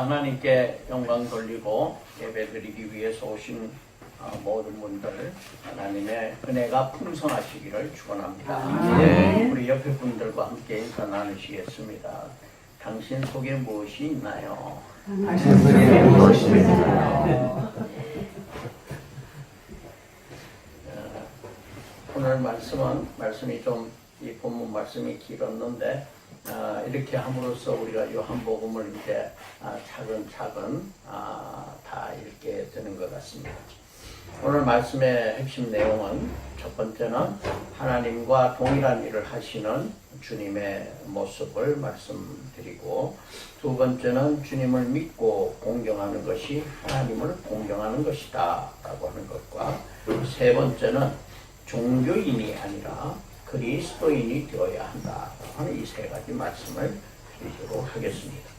하나님께 영광 돌리고 예배드리기 위해서 오신 모든 분들 하나님의 은혜가 풍성하시기를 축원합니다. 네. 우리 옆에 분들과 함께 인사 나누시겠습니다. 당신 속에 무엇이 있나요? 당신 속에 무엇이 있나요? 오늘 말씀이 좀 이 본문 말씀이 길었는데 이렇게 함으로써 우리가 요한복음을 이제 차근차근 다 읽게 되는 것 같습니다. 오늘 말씀의 핵심 내용은 첫 번째는 하나님과 동일한 일을 하시는 주님의 모습을 말씀드리고, 두 번째는 주님을 믿고 공경하는 것이 하나님을 공경하는 것이다 라고 하는 것과, 세 번째는 종교인이 아니라 그리스도인이 되어야 한다 하는 이 세 가지 말씀을 드리도록 하겠습니다.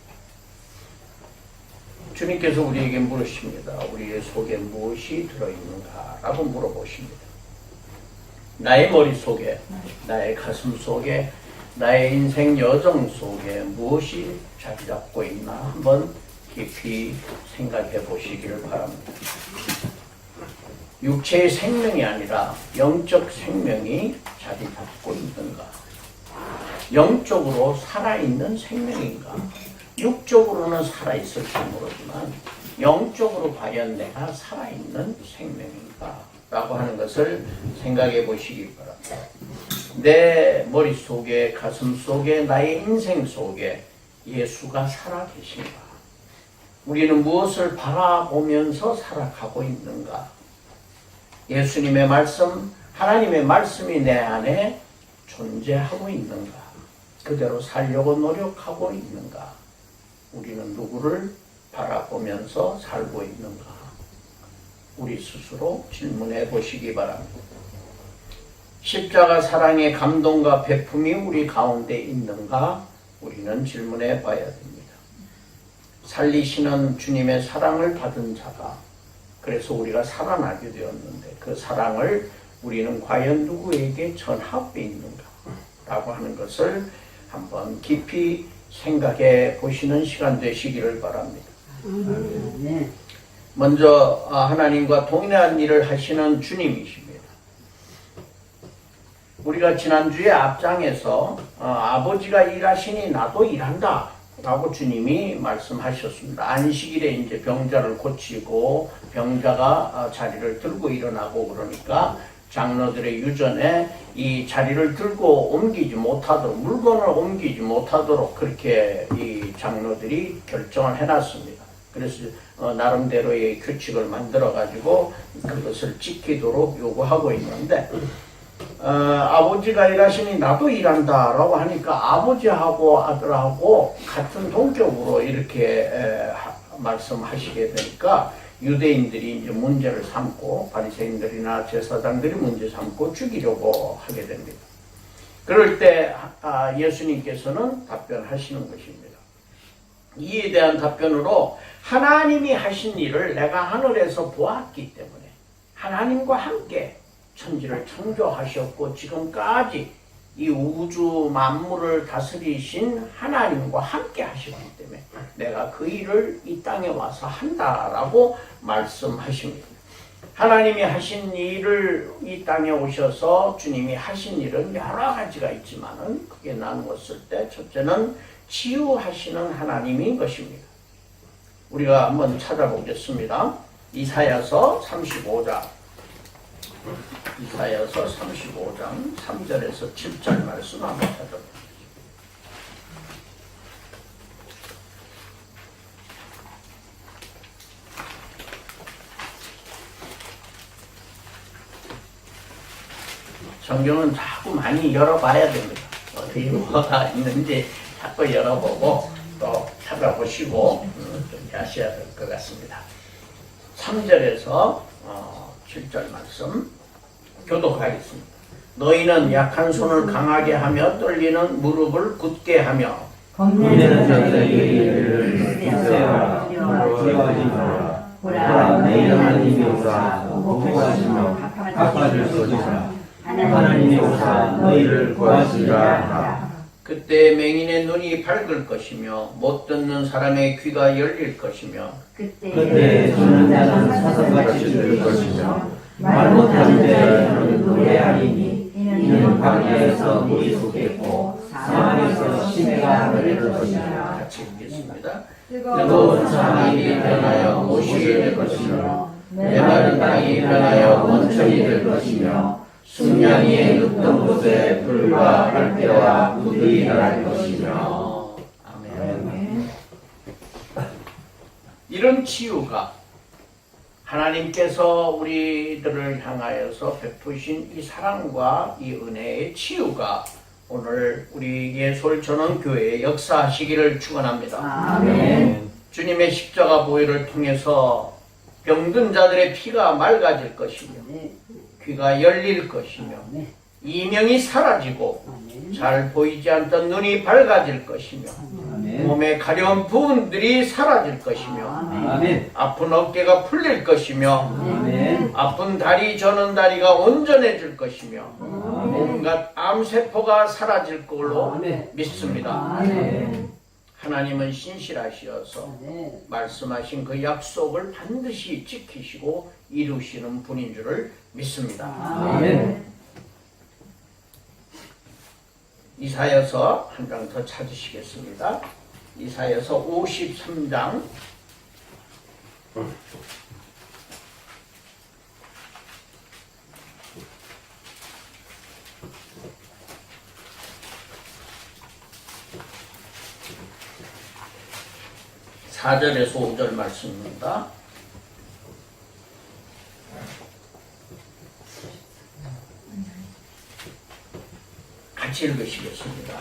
주님께서 우리에게 물으십니다. 우리의 속에 무엇이 들어있는가 라고 물어보십니다. 나의 머릿속에, 나의 가슴 속에, 나의 인생 여정 속에 무엇이 자리 잡고 있나 한번 깊이 생각해 보시기를 바랍니다. 육체의 생명이 아니라 영적 생명이 자리 잡고 있는가? 영적으로 살아있는 생명인가? 육적으로는 살아있을지 모르지만 영적으로 과연 내가 살아있는 생명인가? 라고 하는 것을 생각해 보시기 바랍니다. 내 머릿속에, 가슴 속에, 나의 인생 속에 예수가 살아계신가? 우리는 무엇을 바라보면서 살아가고 있는가? 예수님의 말씀, 하나님의 말씀이 내 안에 존재하고 있는가? 그대로 살려고 노력하고 있는가? 우리는 누구를 바라보면서 살고 있는가? 우리 스스로 질문해 보시기 바랍니다. 십자가 사랑의 감동과 베품이 우리 가운데 있는가? 우리는 질문해 봐야 됩니다. 살리시는 주님의 사랑을 받은 자가, 그래서 우리가 살아나게 되었는데 그 사랑을 우리는 과연 누구에게 전하고 있는가 라고 하는 것을 한번 깊이 생각해 보시는 시간 되시기를 바랍니다. 먼저 하나님과 동일한 일을 하시는 주님이십니다. 우리가 지난주에 앞장에서 아버지가 일하시니 나도 일한다 라고 주님이 말씀하셨습니다. 안식일에 이제 병자를 고치고 병자가 자리를 들고 일어나고 그러니까 장로들의 유전에 이 자리를 들고 옮기지 못하도록, 물건을 옮기지 못하도록 그렇게 이 장로들이 결정을 해놨습니다. 그래서 나름대로의 규칙을 만들어 가지고 그것을 지키도록 요구하고 있는데, 아버지가 일하시니 나도 일한다 라고 하니까 아버지하고 아들하고 같은 동격으로 이렇게 말씀하시게 되니까 유대인들이 이제 문제를 삼고, 바리새인들이나 제사장들이 문제 삼고 죽이려고 하게 됩니다. 그럴 때 예수님께서는 답변하시는 것입니다. 이에 대한 답변으로 하나님이 하신 일을 내가 하늘에서 보았기 때문에, 하나님과 함께 천지를 창조하셨고 지금까지 이 우주 만물을 다스리신 하나님과 함께 하셨기 때문에 내가 그 일을 이 땅에 와서 한다라고 말씀하십니다. 하나님이 하신 일을 이 땅에 오셔서 주님이 하신 일은 여러 가지가 있지만은 그게 나누었을 때 첫째는 치유하시는 하나님인 것입니다. 우리가 한번 찾아보겠습니다. 이사야서 35장 3절에서 7절 말씀 한번 찾아보겠습니다. 성경은 자꾸 많이 열어봐야 됩니다. 어디 뭐가 있는지 자꾸 열어보고 또 찾아보시고 좀 하셔야 될 것 같습니다. 3절에서 7절 말씀 교독하겠습니다. 너희는 약한 손을 강하게 하며 떨리는 무릎을 굳게 하며 겁내는 자들에게 주세요. 기뻐하시라. 보라, 내 하나님이 오사 복구하시며 갚아줄 것이라. 하나님이 오사 너희를 구하시리라 하라. 그때 맹인의 눈이 밝을 것이며 못 듣는 사람의 귀가 열릴 것이며 그때 듣는 자는 사슴같이 들 것이며 말 못하는 자는 노래하리니 이는 광야에서 물이 솟겠고 사막에서 심해가 흐를 것이며 같이 읽겠습니다. 뜨거운 사막이 변하여 못이 될 것이며 메마른 땅이 변하여 원천이 될 것이며 순양이의 눕던 곳에 불과 활대와 불이 날 것이며 아멘. 이런 치유가 하나님께서 우리들을 향하여서 베푸신 이 사랑과 이 은혜의 치유가 오늘 우리 예솔전원교회에 역사하시기를 축원합니다. 아멘. 주님의 십자가 보혈을 통해서 병든 자들의 피가 맑아질 것이며 귀가 열릴 것이며 이명이 사라지고 잘 보이지 않던 눈이 밝아질 것이며 몸의 가려운 부분들이 사라질 것이며 아멘. 아픈 어깨가 풀릴 것이며 아멘. 아픈 다리 저는 다리가 온전해질 것이며 온갖 암세포가 사라질 걸로 아멘. 믿습니다. 아멘. 하나님은 신실하시어서 말씀하신 그 약속을 반드시 지키시고 이루시는 분인 줄을 믿습니다. 아멘. 이사야서 한 장 더 찾으시겠습니다. 이사야서 53장 4절에서 5절 말씀입니다. 같이 읽으시겠습니다.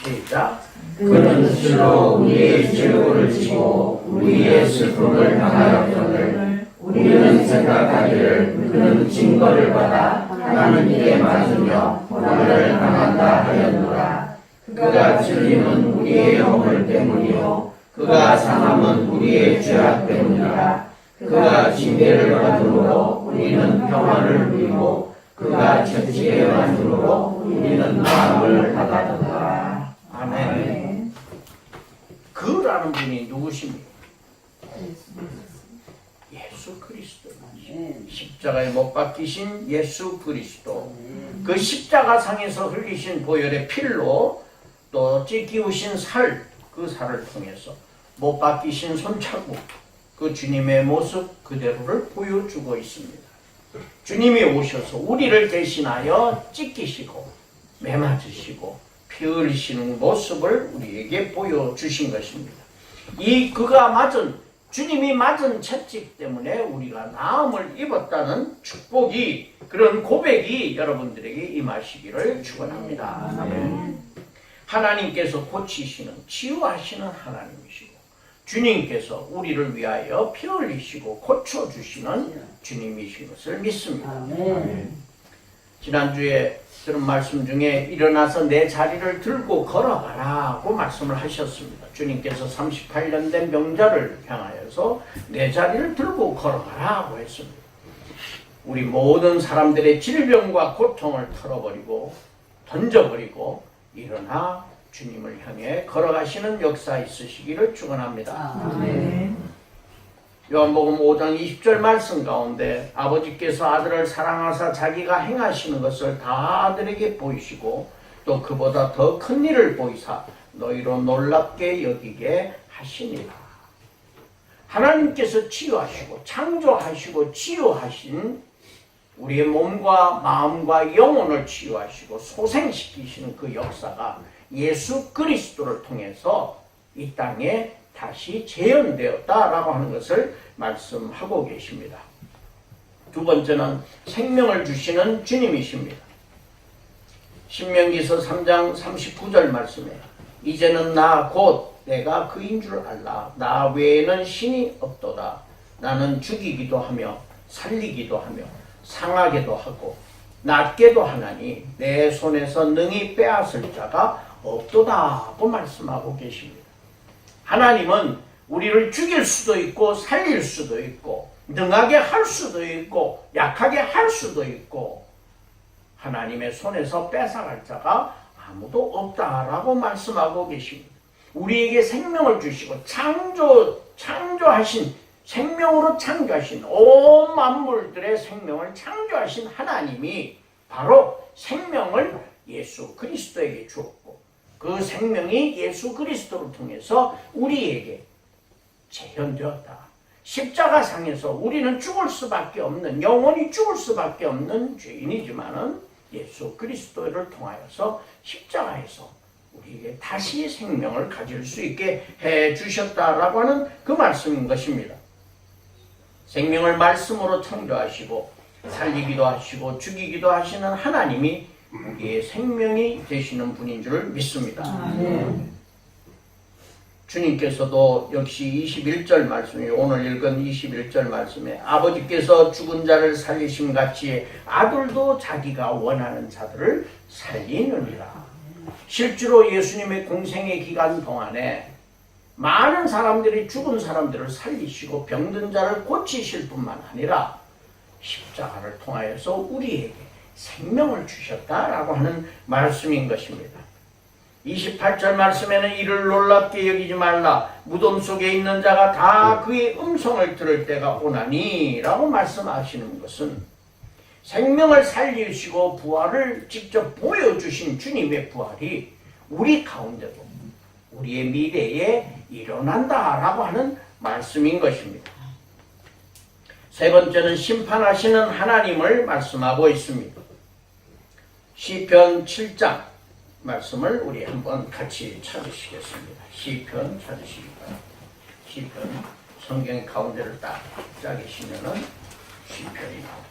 시작. 그는 실로 우리의 질고를 지고 우리의 슬픔을 당하였거늘 우리는 생각하기를 그는 징벌을 받아 하나님께 맞으며 고난을 당한다 하였노라. 그가 찔림은 우리의 허물 때문이요 그가 상함은 우리의 죄악 때문이라. 그가 징계를 받음으로 우리는 평안을 누리고 그가 채찍에 맞음으로 우리는 마음을 받았노라. 아멘. 그라는 분이 누구십니까? 예수 그리스도. 십자가에 못 박히신 예수 그리스도. 그 십자가상에서 흘리신 보혈의 필로 또 찢기우신 살, 그 살을 통해서 못 박히신 손자국, 그 주님의 모습 그대로를 보여주고 있습니다. 주님이 오셔서 우리를 대신하여 찢기시고 매맞으시고 피 흘리시는 모습을 우리에게 보여주신 것입니다. 이 그가 맞은 주님이 맞은 채찍 때문에 우리가 나음을 입었다는 축복이 그런 고백이 여러분들에게 임하시기를 축원합니다. 아멘. 하나님께서 고치시는 치유하시는 하나님이시고 주님께서 우리를 위하여 피 흘리시고 고쳐주시는 주님이신 것을 믿습니다. 아멘. 지난주에 들은 말씀 중에 일어나서 내 자리를 들고 걸어가라고 말씀을 하셨습니다. 주님께서 38년 된 병자를 향하여서 내 자리를 들고 걸어가라고 했습니다. 우리 모든 사람들의 질병과 고통을 털어버리고 던져버리고 일어나 주님을 향해 걸어가시는 역사 있으시기를 축원합니다. 아멘. 요한복음 5장 20절 말씀 가운데 아버지께서 아들을 사랑하사 자기가 행하시는 것을 다 아들에게 보이시고 또 그보다 더 큰 일을 보이사 너희로 놀랍게 여기게 하시니라. 하나님께서 치유하시고 창조하시고 치유하신 우리의 몸과 마음과 영혼을 치유하시고 소생시키시는 그 역사가 예수 그리스도를 통해서 이 땅에 다시 재현되었다라고 하는 것을 말씀하고 계십니다. 두 번째는 생명을 주시는 주님이십니다. 신명기서 3장 39절 말씀에 이제는 나 곧 내가 그인 줄 알라. 나 외에는 신이 없도다. 나는 죽이기도 하며 살리기도 하며 상하게도 하고 낫게도 하나니 내 손에서 능히 빼앗을 자가 없도다고 말씀하고 계십니다. 하나님은 우리를 죽일 수도 있고 살릴 수도 있고 능하게 할 수도 있고 약하게 할 수도 있고 하나님의 손에서 뺏어갈 자가 아무도 없다라고 말씀하고 계십니다. 우리에게 생명을 주시고 창조하신, 생명으로 창조하신 온 만물들의 생명을 창조하신 하나님이 바로 생명을 예수 그리스도에게 주었고, 그 생명이 예수 그리스도를 통해서 우리에게 재현되었다. 십자가상에서 우리는 죽을 수밖에 없는, 영원히 죽을 수밖에 없는 죄인이지만은 예수 그리스도를 통하여서 십자가에서 우리에게 다시 생명을 가질 수 있게 해 주셨다라고 하는 그 말씀인 것입니다. 생명을 말씀으로 창조하시고 살리기도 하시고 죽이기도 하시는 하나님이 우리의 생명이 되시는 분인 줄 믿습니다. 주님께서도 역시 21절 말씀이, 오늘 읽은 21절 말씀에 아버지께서 죽은 자를 살리심 같이 아들도 자기가 원하는 자들을 살리느니라. 실제로 예수님의 공생의 기간 동안에 많은 사람들이 죽은 사람들을 살리시고 병든 자를 고치실 뿐만 아니라 십자가를 통하여서 우리에게 생명을 주셨다라고 하는 말씀인 것입니다. 28절 말씀에는 이를 놀랍게 여기지 말라. 무덤 속에 있는 자가 다 그의 음성을 들을 때가 오나니 라고 말씀하시는 것은 생명을 살리시고 부활을 직접 보여주신 주님의 부활이 우리 가운데도 우리의 미래에 일어난다라고 하는 말씀인 것입니다. 세 번째는 심판하시는 하나님을 말씀하고 있습니다. 시편 7장 말씀을 우리 한번 같이 찾으시겠습니다. 시편 찾으시기 바랍니다. 시편, 성경의 가운데를 딱 짜계시면은 시편이 나옵니다.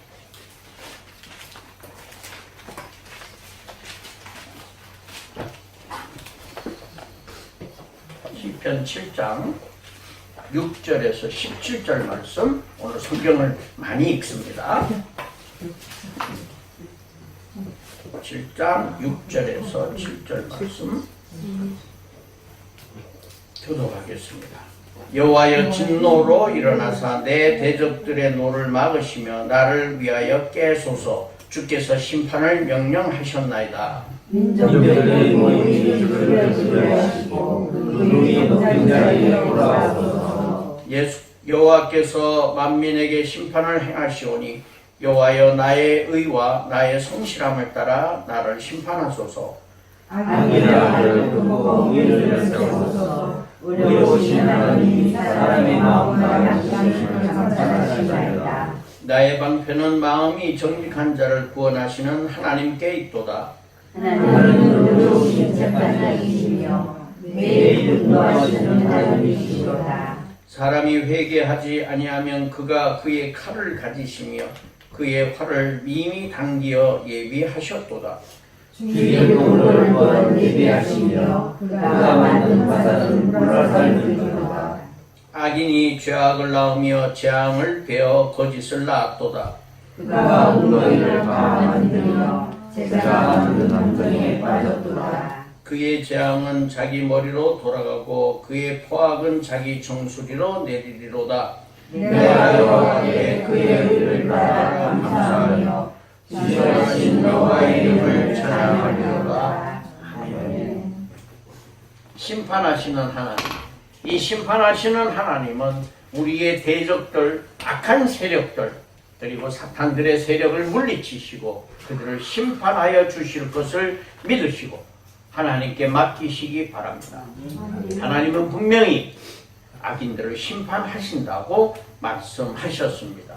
시편 7장 6절에서 17절 말씀, 오늘 성경을 많이 읽습니다. 7장 6절에서 7절 말씀 교독하겠습니다. 여호와여 진노로 일어나사 내 대적들의 노를 막으시며 나를 위하여 깨소서. 주께서 심판을 명령하셨나이다. 민족들의 모임이 그를 두려워하시고 그의 높은 자리에 돌아오소서. 여호와께서 만민에게 심판을 행하시오니 여호와여 나의 의와 나의 성실함을 따라 나를 심판하소서. 악인의 악을 굽고 의를 세우소서. 의로우신 하나님이 사람의 마음과 양심을 감찰하시나이다. 나의 방편은 마음이 정직한 자를 구원하시는 하나님께 있도다. 하나님은 의로우신 재판장이시며 매일 분노하시는 하나님이시도다. 사람이 회개하지 아니하면 그가 그의 칼을 가지시며 그의 활을 미미 당기어 예비하셨도다. 주의 공로를 보러 예비하시며 그가 만든 화살은 불화살이로다. 악인이 죄악을 낳으며 재앙을 베어 거짓을 낳았도다. 그가 웅덩이를 만들며 제가 만든 함정에 빠졌도다. 그의 재앙은 자기 머리로 돌아가고 그의 포악은 자기 정수리로 내리리로다. 내가 여호와께 그의 의를 따라 감사하며 주시하신 여호와의 이름을 찬양하리로다. 아멘. 심판하시는 하나님, 이 심판하시는 하나님은 우리의 대적들, 악한 세력들, 그리고 사탄들의 세력을 물리치시고 그들을 심판하여 주실 것을 믿으시고 하나님께 맡기시기 바랍니다. 하나님은 분명히 악인들을 심판하신다고 말씀하셨습니다.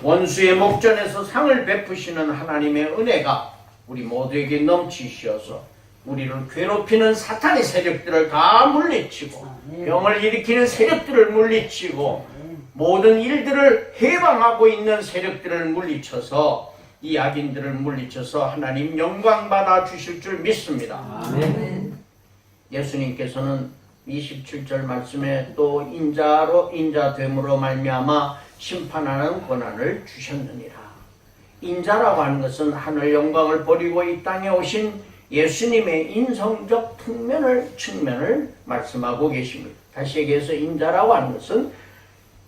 원수의 목전에서 상을 베푸시는 하나님의 은혜가 우리 모두에게 넘치셔서 우리를 괴롭히는 사탄의 세력들을 다 물리치고 병을 일으키는 세력들을 물리치고 모든 일들을 해방하고 있는 세력들을 물리쳐서 이 악인들을 물리쳐서 하나님 영광 받아 주실 줄 믿습니다. 아멘. 예수님께서는 27절 말씀에 또 인자됨으로 말미암아 심판하는 권한을 주셨느니라. 인자라고 하는 것은 하늘 영광을 버리고 이 땅에 오신 예수님의 인성적 측면을 말씀하고 계십니다. 다시 얘기해서 인자라고 하는 것은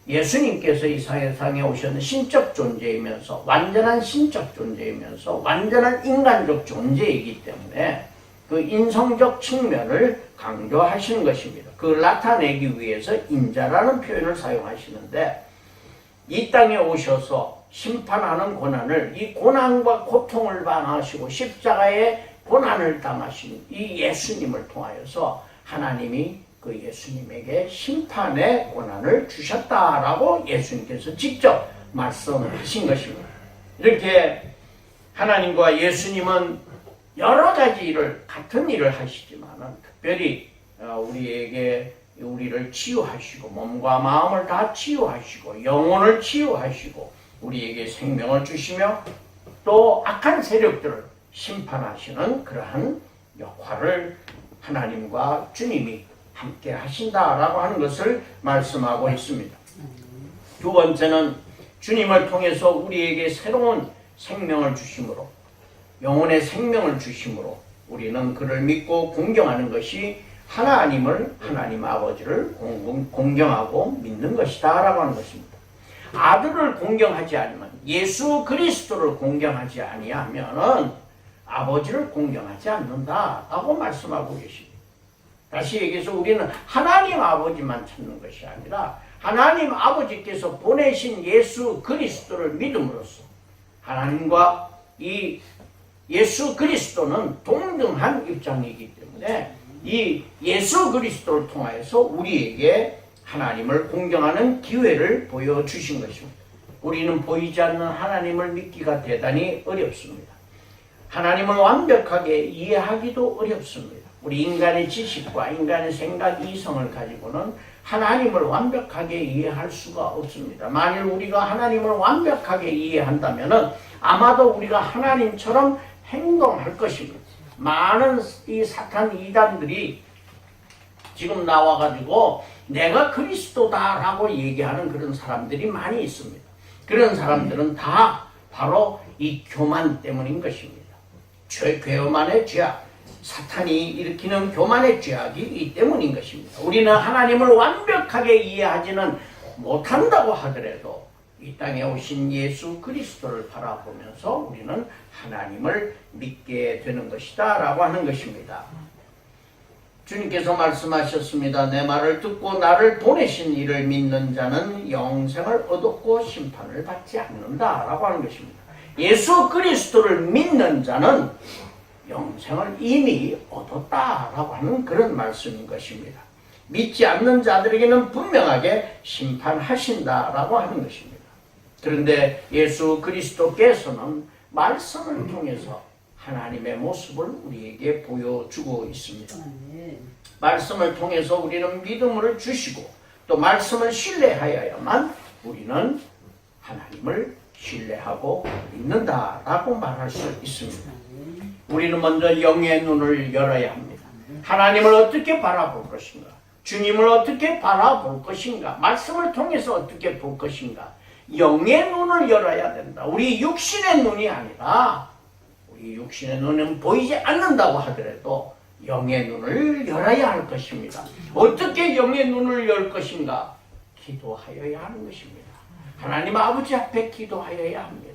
예수님께서 이 세상에 오셨는 신적 존재이면서 완전한 신적 존재이면서 완전한 인간적 존재이기 때문에 그 인성적 측면을 강조하시는 것입니다. 그걸 나타내기 위해서 인자라는 표현을 사용하시는데 이 땅에 오셔서 심판하는 고난을 이 고난과 고통을 당하시고 십자가의 고난을 당하신 이 예수님을 통하여서 하나님이 그 예수님에게 심판의 고난을 주셨다라고 예수님께서 직접 말씀하신 것입니다. 이렇게 하나님과 예수님은 여러 가지 일을 같은 일을 하시지만은 특별히 우리를 치유하시고 몸과 마음을 다 치유하시고 영혼을 치유하시고 우리에게 생명을 주시며 또 악한 세력들을 심판하시는 그러한 역할을 하나님과 주님이 함께 하신다라고 하는 것을 말씀하고 있습니다. 두 번째는 주님을 통해서 우리에게 새로운 생명을 주심으로 영혼의 생명을 주심으로 우리는 그를 믿고 공경하는 것이 하나님 아버지를 공경하고 믿는 것이다 라고 하는 것입니다. 아들을 공경하지 않으면 예수 그리스도를 공경하지 아니하면 아버지를 공경하지 않는다라고 말씀하고 계십니다. 다시 얘기해서 우리는 하나님 아버지만 찾는 것이 아니라 하나님 아버지께서 보내신 예수 그리스도를 믿음으로써 하나님과 이 예수 그리스도는 동등한 입장이기 때문에 이 예수 그리스도를 통하여서 우리에게 하나님을 공경하는 기회를 보여주신 것입니다. 우리는 보이지 않는 하나님을 믿기가 대단히 어렵습니다. 하나님을 완벽하게 이해하기도 어렵습니다. 우리 인간의 지식과 인간의 생각 이성을 가지고는 하나님을 완벽하게 이해할 수가 없습니다. 만일 우리가 하나님을 완벽하게 이해한다면 아마도 우리가 하나님처럼 행동할 것입니다. 많은 이 사탄 이단들이 지금 나와가지고 내가 그리스도다라고 얘기하는 그런 사람들이 많이 있습니다. 그런 사람들은 다 바로 이 교만 때문인 것입니다. 교만의 죄악, 사탄이 일으키는 교만의 죄악이 때문인 것입니다. 우리는 하나님을 완벽하게 이해하지는 못한다고 하더라도 이 땅에 오신 예수 그리스도를 바라보면서 우리는 하나님을 믿게 되는 것이다 라고 하는 것입니다. 주님께서 말씀하셨습니다. 내 말을 듣고 나를 보내신 이를 믿는 자는 영생을 얻었고 심판을 받지 않는다 라고 하는 것입니다. 예수 그리스도를 믿는 자는 영생을 이미 얻었다라고 하는 그런 말씀인 것입니다. 믿지 않는 자들에게는 분명하게 심판하신다라고 하는 것입니다. 그런데 예수 그리스도께서는 말씀을 통해서 하나님의 모습을 우리에게 보여주고 있습니다. 말씀을 통해서 우리는 믿음을 주시고 또 말씀을 신뢰하여야만 우리는 하나님을 신뢰하고 믿는다라고 말할 수 있습니다. 우리는 먼저 영의 눈을 열어야 합니다. 하나님을 어떻게 바라볼 것인가? 주님을 어떻게 바라볼 것인가? 말씀을 통해서 어떻게 볼 것인가? 영의 눈을 열어야 된다. 우리 육신의 눈이 아니라 우리 육신의 눈은 보이지 않는다고 하더라도 영의 눈을 열어야 할 것입니다. 어떻게 영의 눈을 열 것인가? 기도하여야 하는 것입니다. 하나님 아버지 앞에 기도하여야 합니다.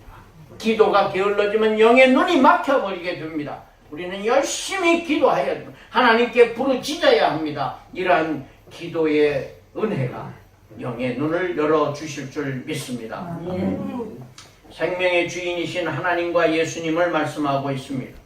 기도가 게을러지면 영의 눈이 막혀버리게 됩니다. 우리는 열심히 기도해야 됩니다. 하나님께 부르짖어야 합니다. 이러한 기도의 은혜가 영의 눈을 열어주실 줄 믿습니다. 생명의 주인이신 하나님과 예수님을 말씀하고 있습니다.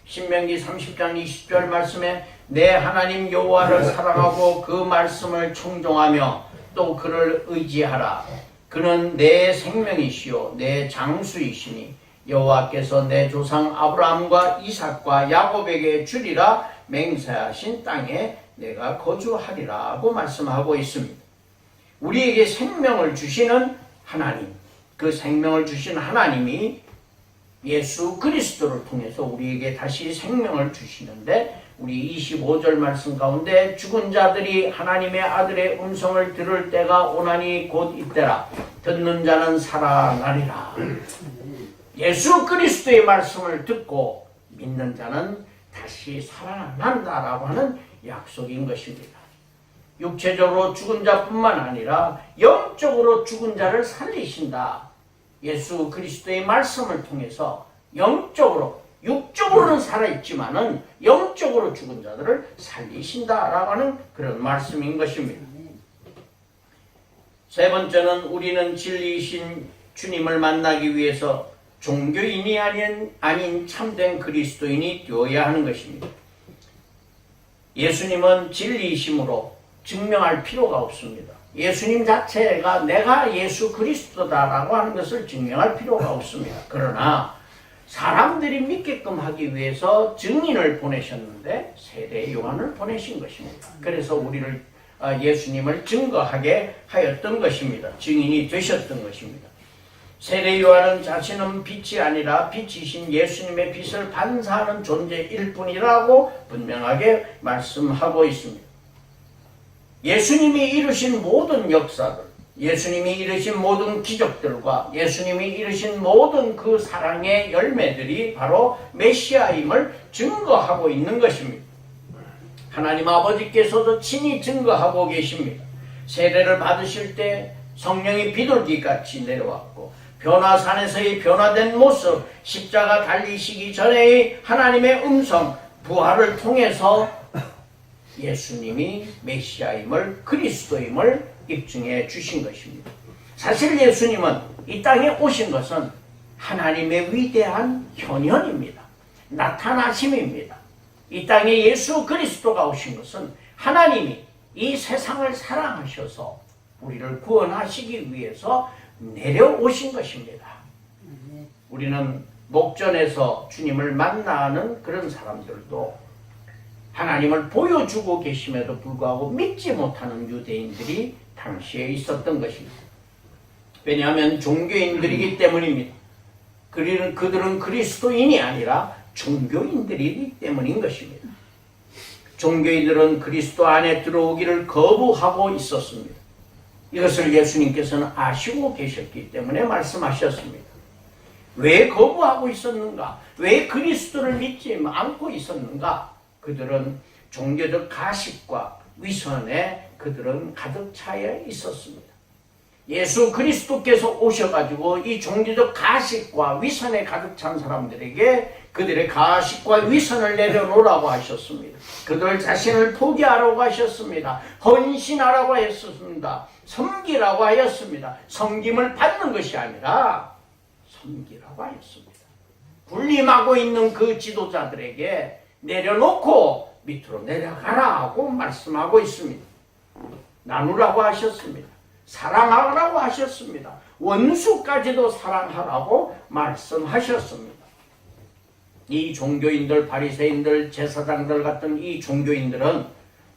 신명기 30장 20절 말씀에 내 하나님 여호와를 사랑하고 그 말씀을 청종하며 또 그를 의지하라. 그는 내 생명이시요 내 장수이시니 여호와께서 내 조상 아브라함과 이삭과 야곱에게 주리라 맹세하신 땅에 내가 거주하리라고 말씀하고 있습니다. 우리에게 생명을 주시는 하나님, 그 생명을 주신 하나님이 예수 그리스도를 통해서 우리에게 다시 생명을 주시는데 우리 25절 말씀 가운데 죽은 자들이 하나님의 아들의 음성을 들을 때가 오나니 곧 이때라. 듣는 자는 살아나리라. 예수 그리스도의 말씀을 듣고 믿는 자는 다시 살아난다라고 하는 약속인 것입니다. 육체적으로 죽은 자뿐만 아니라 영적으로 죽은 자를 살리신다. 예수 그리스도의 말씀을 통해서 영적으로 육적으로는 살아있지만은 영적으로 죽은 자들을 살리신다라고 하는 그런 말씀인 것입니다. 세 번째는 우리는 진리이신 주님을 만나기 위해서 종교인이 아닌 참된 그리스도인이 되어야 하는 것입니다. 예수님은 진리이심으로 증명할 필요가 없습니다. 예수님 자체가 내가 예수 그리스도다라고 하는 것을 증명할 필요가 없습니다. 그러나 사람들이 믿게끔 하기 위해서 증인을 보내셨는데 세례 요한을 보내신 것입니다. 그래서 우리를 예수님을 증거하게 하였던 것입니다. 증인이 되셨던 것입니다. 세례 요한은 자신은 빛이 아니라 빛이신 예수님의 빛을 반사하는 존재일 뿐이라고 분명하게 말씀하고 있습니다. 예수님이 이루신 모든 역사들, 예수님이 이루신 모든 기적들과 예수님이 이루신 모든 그 사랑의 열매들이 바로 메시아임을 증거하고 있는 것입니다. 하나님 아버지께서도 친히 증거하고 계십니다. 세례를 받으실 때 성령이 비둘기같이 내려왔고 변화산에서의 변화된 모습, 십자가 달리시기 전의 하나님의 음성, 부활을 통해서 예수님이 메시아임을 그리스도임을 입증해 주신 것입니다. 사실 예수님은 이 땅에 오신 것은 하나님의 위대한 현현입니다. 나타나심입니다. 이 땅에 예수 그리스도가 오신 것은 하나님이 이 세상을 사랑하셔서 우리를 구원하시기 위해서 내려오신 것입니다. 우리는 목전에서 주님을 만나는 그런 사람들도 하나님을 보여주고 계심에도 불구하고 믿지 못하는 유대인들이 당시에 있었던 것입니다. 왜냐하면 종교인들이기 때문입니다. 그들은 그리스도인이 아니라 종교인들이기 때문인 것입니다. 종교인들은 그리스도 안에 들어오기를 거부하고 있었습니다. 이것을 예수님께서는 아시고 계셨기 때문에 말씀하셨습니다. 왜 거부하고 있었는가? 왜 그리스도를 믿지 않고 있었는가? 그들은 종교적 가식과 위선에 그들은 가득 차여 있었습니다. 예수 그리스도께서 오셔가지고 이 종교적 가식과 위선에 가득 찬 사람들에게 그들의 가식과 위선을 내려놓으라고 하셨습니다. 그들 자신을 포기하라고 하셨습니다. 헌신하라고 하셨습니다. 섬기라고 하였습니다. 섬김을 받는 것이 아니라 섬기라고 하였습니다. 군림하고 있는 그 지도자들에게 내려놓고 밑으로 내려가라고 말씀하고 있습니다. 나누라고 하셨습니다. 사랑하라고 하셨습니다. 원수까지도 사랑하라고 말씀하셨습니다. 이 종교인들, 바리새인들, 제사장들 같은 이 종교인들은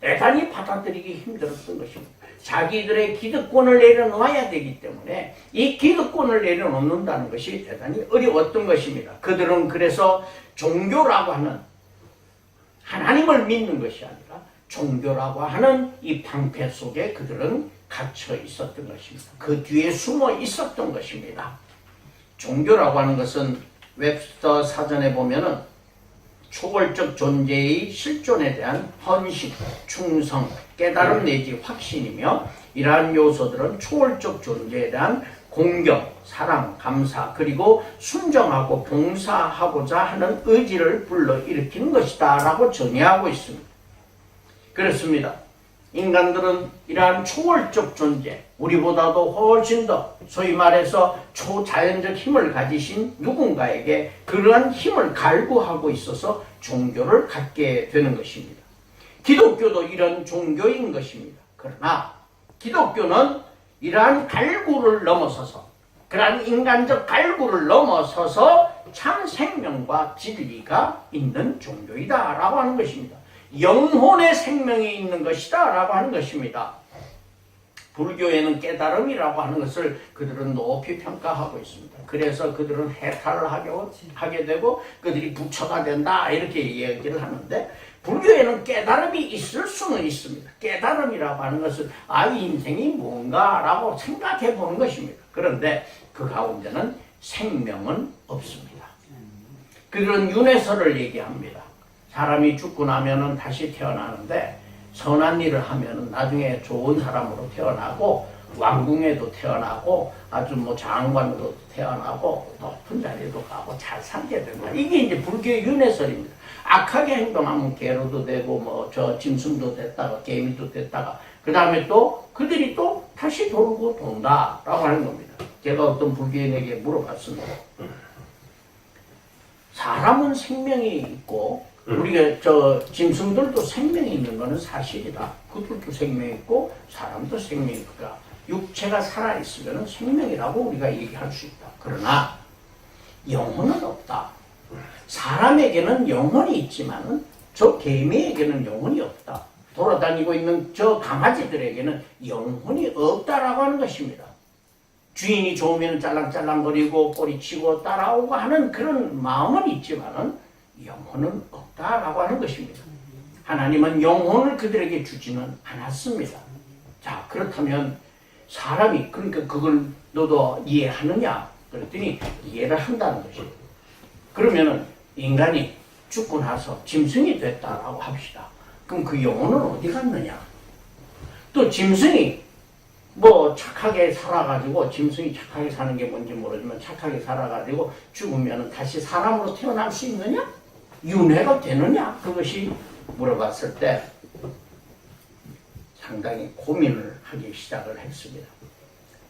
대단히 받아들이기 힘들었던 것입니다. 자기들의 기득권을 내려놓아야 되기 때문에 이 기득권을 내려놓는다는 것이 대단히 어려웠던 것입니다. 그들은 그래서 종교라고 하는 하나님을 믿는 것이 아니라 종교라고 하는 이 방패 속에 그들은 갇혀 있었던 것입니다. 그 뒤에 숨어 있었던 것입니다. 종교라고 하는 것은 웹스터 사전에 보면은 초월적 존재의 실존에 대한 헌신, 충성, 깨달음 내지 확신이며 이러한 요소들은 초월적 존재에 대한 공경, 사랑, 감사 그리고 순정하고 봉사하고자 하는 의지를 불러일으키는 것이다 라고 정의하고 있습니다. 그렇습니다. 인간들은 이러한 초월적 존재, 우리보다도 훨씬 더 소위 말해서 초자연적 힘을 가지신 누군가에게 그러한 힘을 갈구하고 있어서 종교를 갖게 되는 것입니다. 기독교도 이런 종교인 것입니다. 그러나 기독교는 이러한 갈구를 넘어서서 그러한 인간적 갈구를 넘어서서 참 생명과 진리가 있는 종교이다 라고 하는 것입니다. 영혼의 생명이 있는 것이다 라고 하는 것입니다. 불교에는 깨달음이라고 하는 것을 그들은 높이 평가하고 있습니다. 그래서 그들은 해탈을 하게 되고 그들이 부처가 된다 이렇게 얘기를 하는데 불교에는 깨달음이 있을 수는 있습니다. 깨달음이라고 하는 것은 이 인생이 뭔가라고 생각해 보는 것입니다. 그런데 그 가운데는 생명은 없습니다. 그들은 윤회설을 얘기합니다. 사람이 죽고 나면은 다시 태어나는데 선한 일을 하면은 나중에 좋은 사람으로 태어나고 왕궁에도 태어나고 아주 뭐 장관으로 태어나고 높은 자리도 가고 잘 살게 된다. 이게 이제 불교의 윤회설입니다. 악하게 행동하면 개로도 되고 뭐 저 짐승도 됐다가 개미도 됐다가 그 다음에 또 그들이 또 다시 돌고 돈다라고 하는 겁니다. 제가 어떤 불교인에게 물어봤습니다. 사람은 생명이 있고 우리가 저 짐승들도 생명이 있는 것은 사실이다. 그들도 생명이 있고 사람도 생명이 있다. 육체가 살아있으면 생명이라고 우리가 얘기할 수 있다. 그러나 영혼은 없다. 사람에게는 영혼이 있지만 저 개미에게는 영혼이 없다. 돌아다니고 있는 저 강아지들에게는 영혼이 없다라고 하는 것입니다. 주인이 좋으면 짤랑짤랑거리고 꼬리치고 따라오고 하는 그런 마음은 있지만은 영혼은 없다라고 하는 것입니다. 하나님은 영혼을 그들에게 주지는 않았습니다. 자, 그렇다면 사람이 그러니까 그걸 너도 이해하느냐? 그랬더니 이해를 한다는 것입니다. 그러면은 인간이 죽고 나서 짐승이 됐다라고 합시다. 그럼 그 영혼은 어디 갔느냐? 또 짐승이 뭐 착하게 살아가지고 짐승이 착하게 사는 게 뭔지 모르지만 착하게 살아가지고 죽으면 다시 사람으로 태어날 수 있느냐? 윤회가 되느냐? 그것이 물어봤을 때 상당히 고민을 하기 시작을 했습니다.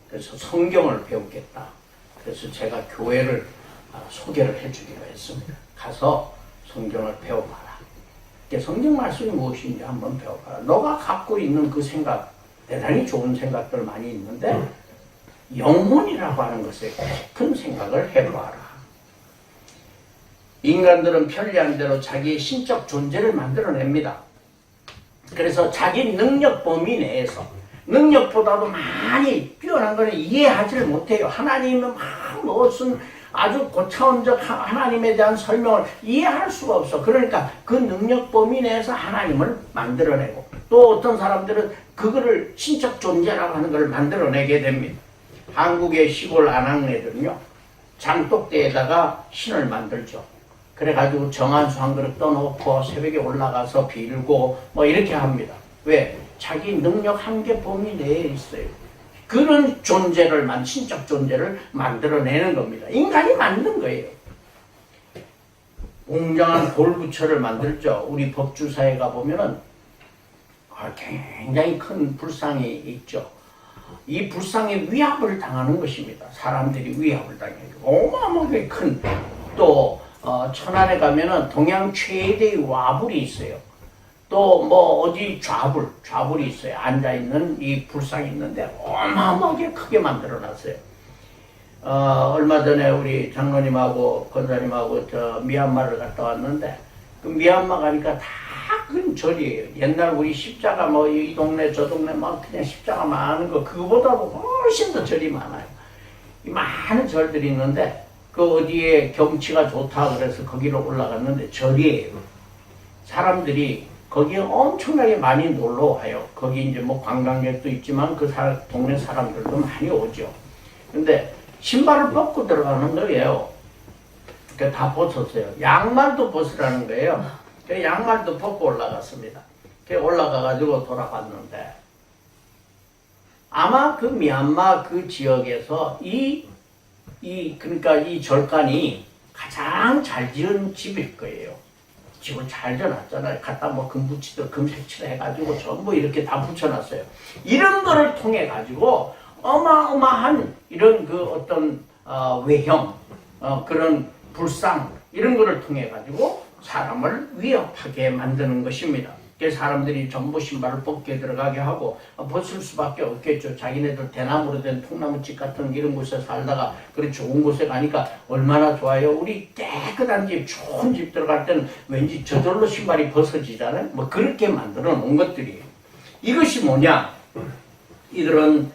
그래서 성경을 배우겠다. 그래서 제가 교회를 소개를 해주기로 했습니다. 가서 성경을 배워봐라. 성경 말씀이 무엇인지 한번 배워봐라. 너가 갖고 있는 그 생각, 대단히 좋은 생각들 많이 있는데 영혼이라고 하는 것에 깊은 생각을 해봐라. 인간들은 편리한 대로 자기의 신적 존재를 만들어냅니다. 그래서 자기 능력 범위 내에서 능력보다도 많이 뛰어난 것을 이해하지를 못해요. 하나님은 무슨 아주 고차원적 하나님에 대한 설명을 이해할 수가 없어. 그러니까 그 능력 범위 내에서 하나님을 만들어내고 또 어떤 사람들은 그거를 신적 존재라고 하는 걸 만들어내게 됩니다. 한국의 시골 아낙네들은요, 장독대에다가 신을 만들죠. 그래가지고 정한수 한 그릇 떠놓고 새벽에 올라가서 빌고 뭐 이렇게 합니다. 왜? 자기 능력 한계 범위 내에 있어요. 그런 존재를 신적 존재를 만들어내는 겁니다. 인간이 만든 거예요. 웅장한 돌부처를 만들죠. 우리 법주사에 가보면은 굉장히 큰 불상이 있죠. 이 불상에 위압을 당하는 것입니다. 사람들이 위압을 당해요. 어마어마하게 큰, 또 천안에 가면은 동양 최대의 와불이 있어요. 또 뭐 어디 좌불이 있어요. 앉아있는 이 불상이 있는데 어마어마하게 크게 만들어놨어요. 얼마 전에 우리 장로님하고 권사님하고 저 미얀마를 갔다 왔는데 그 미얀마 가니까 다 큰 절이에요. 옛날 우리 십자가 뭐 이 동네 저 동네 막 그냥 십자가 많은 거 그거보다도 훨씬 더 절이 많아요. 이 많은 절들이 있는데 그 어디에 경치가 좋다 그래서 거기로 올라갔는데 절이에요. 사람들이 거기에 엄청나게 많이 놀러 와요. 거기 이제 뭐 관광객도 있지만 그 동네 사람들도 많이 오죠. 근데 신발을 벗고 들어가는 거예요. 그러니까 다 벗었어요. 양말도 벗으라는 거예요. 그 양말도 벗고 올라갔습니다. 그 올라가가지고 돌아봤는데 아마 그 미얀마 그 지역에서 그러니까 이 절간이 가장 잘 지은 집일 거예요. 집을 잘 지어놨잖아요. 갖다 뭐 금붙이도 금색칠 해가지고 전부 이렇게 다 붙여놨어요. 이런 거를 통해 가지고 어마어마한 이런 그 어떤 외형 그런 불상 이런 거를 통해 가지고 사람을 위협하게 만드는 것입니다. 그래서 사람들이 전부 신발을 벗게 들어가게 하고 벗을 수밖에 없겠죠. 자기네들 대나무로 된 통나무집 같은 이런 곳에 살다가 그런 좋은 곳에 가니까 얼마나 좋아요. 우리 깨끗한 집, 좋은 집 들어갈 때는 왠지 저절로 신발이 벗어지잖아요. 뭐 그렇게 만들어 놓은 것들이에요. 이것이 뭐냐? 이런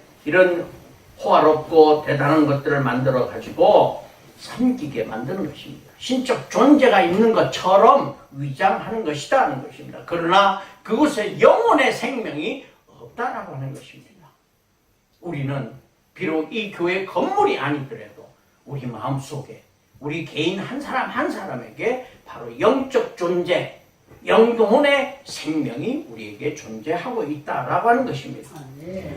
호화롭고 대단한 것들을 만들어 가지고 섬기게 만드는 것입니다. 신적 존재가 있는 것처럼 위장하는 것이다 하는 것입니다. 그러나 그곳에 영혼의 생명이 없다라고 하는 것입니다. 우리는 비록 이 교회 건물이 아니더라도 우리 마음속에 우리 개인 한 사람 한 사람에게 바로 영적 존재, 영혼의 생명이 우리에게 존재하고 있다라고 하는 것입니다.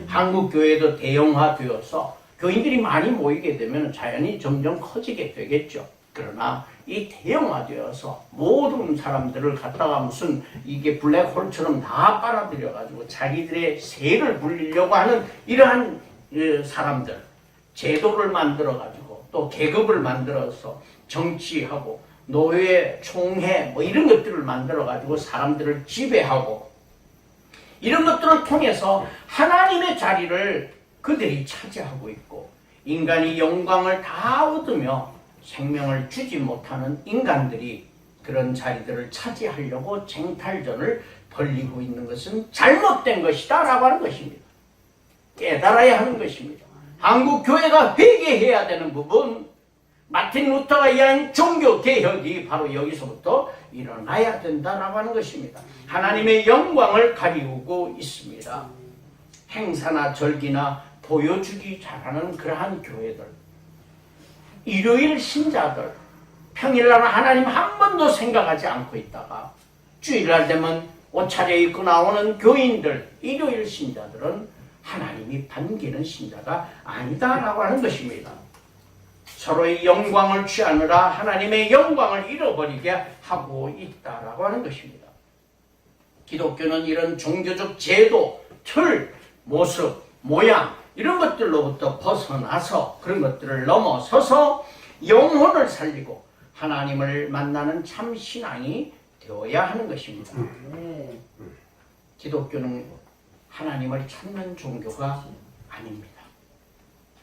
한국 교회도 대형화되어서 교인들이 많이 모이게 되면 자연히 점점 커지게 되겠죠. 그러나 이 대형화되어서 모든 사람들을 갖다가 무슨 이게 블랙홀처럼 다 빨아들여 가지고 자기들의 세를 불리려고 하는 이러한 사람들, 제도를 만들어 가지고 또 계급을 만들어서 정치하고 노예, 총회 뭐 이런 것들을 만들어 가지고 사람들을 지배하고 이런 것들을 통해서 하나님의 자리를 그들이 차지하고 있고 인간이 영광을 다 얻으며 생명을 주지 못하는 인간들이 그런 자리들을 차지하려고 쟁탈전을 벌이고 있는 것은 잘못된 것이다 라고 하는 것입니다. 깨달아야 하는 것입니다. 한국 교회가 회개해야 되는 부분, 마틴 루터가 이한 종교 개혁이 바로 여기서부터 일어나야 된다라고 하는 것입니다. 하나님의 영광을 가리우고 있습니다. 행사나 절기나 보여주기 잘하는 그러한 교회들, 일요일 신자들, 평일날 하나님 한 번도 생각하지 않고 있다가 주일날 되면 옷 차려입고 나오는 교인들, 일요일 신자들은 하나님이 반기는 신자가 아니다라고 하는 것입니다. 서로의 영광을 취하느라 하나님의 영광을 잃어버리게 하고 있다라고 하는 것입니다. 기독교는 이런 종교적 제도, 틀, 모습, 모양 이런 것들로부터 벗어나서 그런 것들을 넘어서서 영혼을 살리고 하나님을 만나는 참 신앙이 되어야 하는 것입니다. 기독교는 하나님을 찾는 종교가 아닙니다.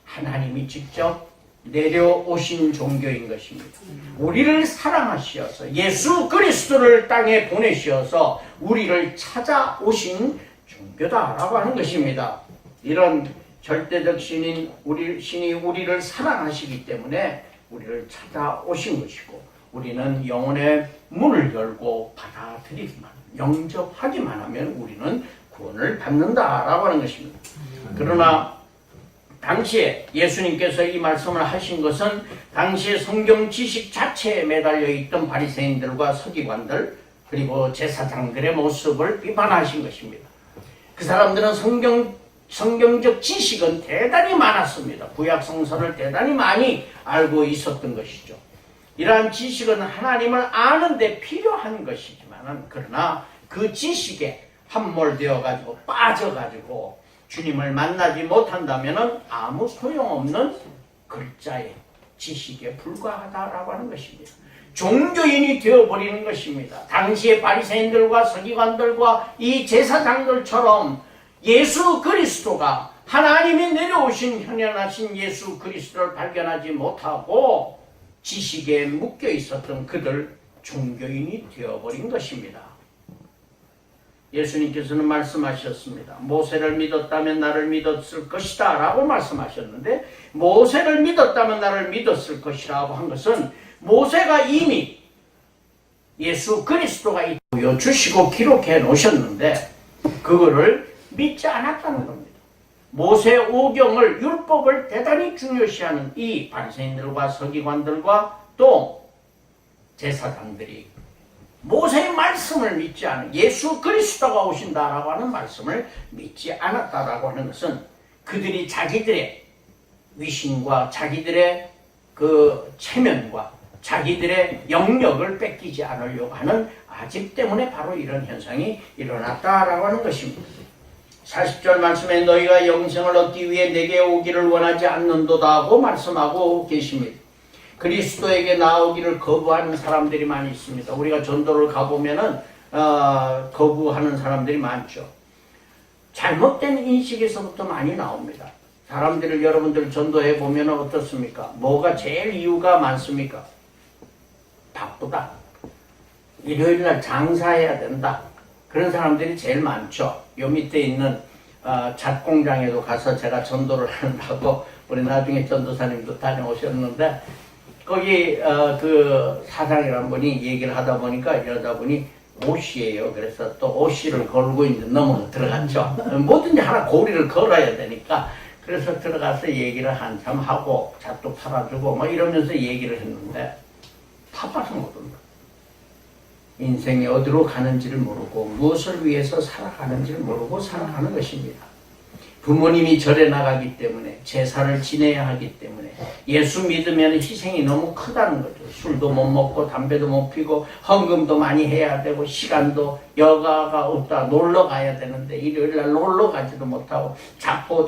하나님이 직접 내려오신 종교인 것입니다. 우리를 사랑하시어서 예수 그리스도를 땅에 보내시어서 우리를 찾아오신 종교다라고 하는 것입니다. 이런 절대적 신이 우리를 사랑하시기 때문에 우리를 찾아오신 것이고 우리는 영혼의 문을 열고 받아들이기만 영접하기만 하면 우리는 구원을 받는다라고 하는 것입니다. 그러나 당시에 예수님께서 이 말씀을 하신 것은 당시에 성경 지식 자체에 매달려 있던 바리새인들과 서기관들 그리고 제사장들의 모습을 비판하신 것입니다. 그 사람들은 성경적 지식은 대단히 많았습니다. 구약 성서를 대단히 많이 알고 있었던 것이죠. 이러한 지식은 하나님을 아는 데 필요한 것이지만 그러나 그 지식에 함몰되어 가지고 빠져 가지고 주님을 만나지 못한다면 아무 소용없는 글자의 지식에 불과하다라고 하는 것입니다. 종교인이 되어버리는 것입니다. 당시의 바리새인들과 서기관들과 이 제사장들처럼 예수 그리스도가 하나님이 내려오신 현현하신 예수 그리스도를 발견하지 못하고 지식에 묶여 있었던 그들 종교인이 되어버린 것입니다. 예수님께서는 말씀하셨습니다. 모세를 믿었다면 나를 믿었을 것이다 라고 말씀하셨는데 모세를 믿었다면 나를 믿었을 것이라고 한 것은 모세가 이미 예수 그리스도가 보여주시고 기록해 놓으셨는데 그거를 믿지 않았다는 겁니다. 모세 오경을 율법을 대단히 중요시하는 이 바리새인들과 서기관들과 또 제사장들이 모세의 말씀을 믿지 않은 예수 그리스도가 오신다라고 하는 말씀을 믿지 않았다라고 하는 것은 그들이 자기들의 위신과 자기들의 그 체면과 자기들의 영역을 뺏기지 않으려고 하는 아집 때문에 바로 이런 현상이 일어났다라고 하는 것입니다. 40절 말씀에 너희가 영생을 얻기 위해 내게 오기를 원하지 않는도다 하고 말씀하고 계십니다. 그리스도에게 나오기를 거부하는 사람들이 많이 있습니다. 우리가 전도를 가보면은 거부하는 사람들이 많죠. 잘못된 인식에서부터 많이 나옵니다. 사람들을 여러분들 전도해 보면 어떻습니까? 뭐가 제일 이유가 많습니까? 바쁘다. 일요일날 장사해야 된다. 그런 사람들이 제일 많죠. 요 밑에 있는 잣공장에도 가서 제가 전도를 하느라고 우리 나중에 전도사님도 다녀오셨는데 거기 그 사장이라는 분이 얘기를 하다 보니까 여자분이 옷이에요. 그래서 또 옷이를 걸고 이제 넘어 들어갔죠. 뭐든지 하나 고리를 걸어야 되니까 그래서 들어가서 얘기를 한참 하고 잣도 팔아주고 뭐 이러면서 얘기를 했는데 바빠서 못 온다. 인생이 어디로 가는지를 모르고 무엇을 위해서 살아가는지를 모르고 살아가는 것입니다. 부모님이 절에 나가기 때문에 제사를 지내야 하기 때문에 예수 믿으면 희생이 너무 크다는 거죠. 술도 못 먹고 담배도 못 피고 헌금도 많이 해야 되고 시간도 여가가 없다. 놀러 가야 되는데 일요일날 놀러 가지도 못하고 자꾸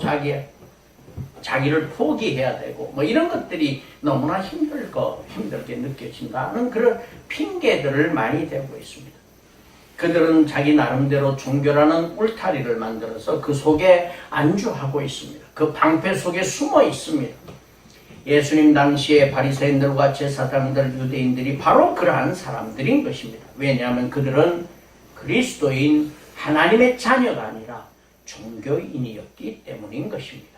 자기를 포기해야 되고 뭐 이런 것들이 너무나 힘들게 느껴진다는 그런 핑계들을 많이 대고 있습니다. 그들은 자기 나름대로 종교라는 울타리를 만들어서 그 속에 안주하고 있습니다. 그 방패 속에 숨어 있습니다. 예수님 당시에 바리새인들과 제사장들, 유대인들이 바로 그러한 사람들인 것입니다. 왜냐하면 그들은 그리스도인 하나님의 자녀가 아니라 종교인이었기 때문인 것입니다.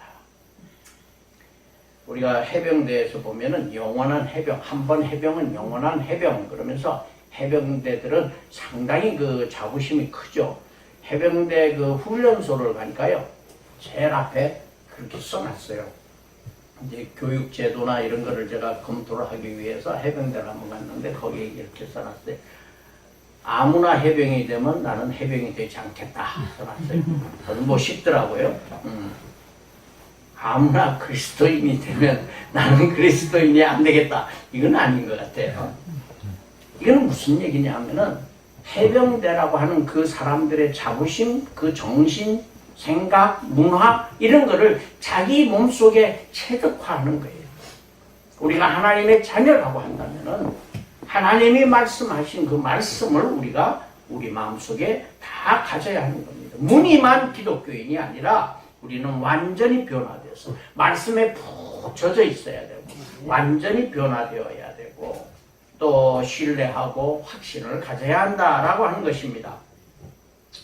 우리가 해병대에서 보면은 영원한 해병, 한 번 해병은 영원한 해병 그러면서 해병대들은 상당히 그 자부심이 크죠. 해병대 그 훈련소를 가니까요. 제일 앞에 그렇게 써놨어요. 이제 교육제도나 이런 거를 제가 검토를 하기 위해서 해병대를 한번 갔는데 거기에 이렇게 써놨어요. 아무나 해병이 되면 나는 해병이 되지 않겠다 써놨어요. 저는 멋있더라고요. 아무나 그리스도인이 되면 나는 그리스도인이 안 되겠다. 이건 아닌 것 같아요. 이건 무슨 얘기냐 하면은 해병대라고 하는 그 사람들의 자부심, 그 정신, 생각, 문화 이런 거를 자기 몸속에 체득화하는 거예요. 우리가 하나님의 자녀라고 한다면은 하나님이 말씀하신 그 말씀을 우리가 우리 마음속에 다 가져야 하는 겁니다. 무늬만 기독교인이 아니라 우리는 완전히 변화돼서 말씀에 푹 젖어 있어야 되고 완전히 변화되어야 되고 또 신뢰하고 확신을 가져야 한다라고 하는 것입니다.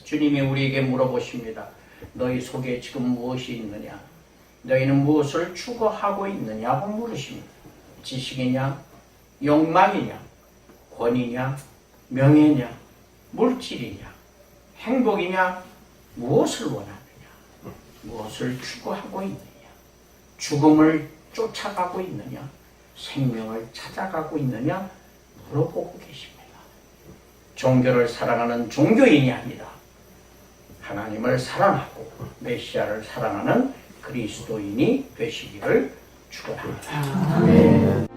주님이 우리에게 물어보십니다. 너희 속에 지금 무엇이 있느냐? 너희는 무엇을 추구하고 있느냐고 물으십니다. 지식이냐? 욕망이냐? 권위냐? 명예냐? 물질이냐? 행복이냐? 무엇을 원하느냐? 무엇을 추구하고 있느냐? 죽음을 쫓아가고 있느냐? 생명을 찾아가고 있느냐? 물어보고 계십니다. 종교를 사랑하는 종교인이 아니라 하나님을 사랑하고 메시아를 사랑하는 그리스도인이 되시기를 축원합니다. 아멘.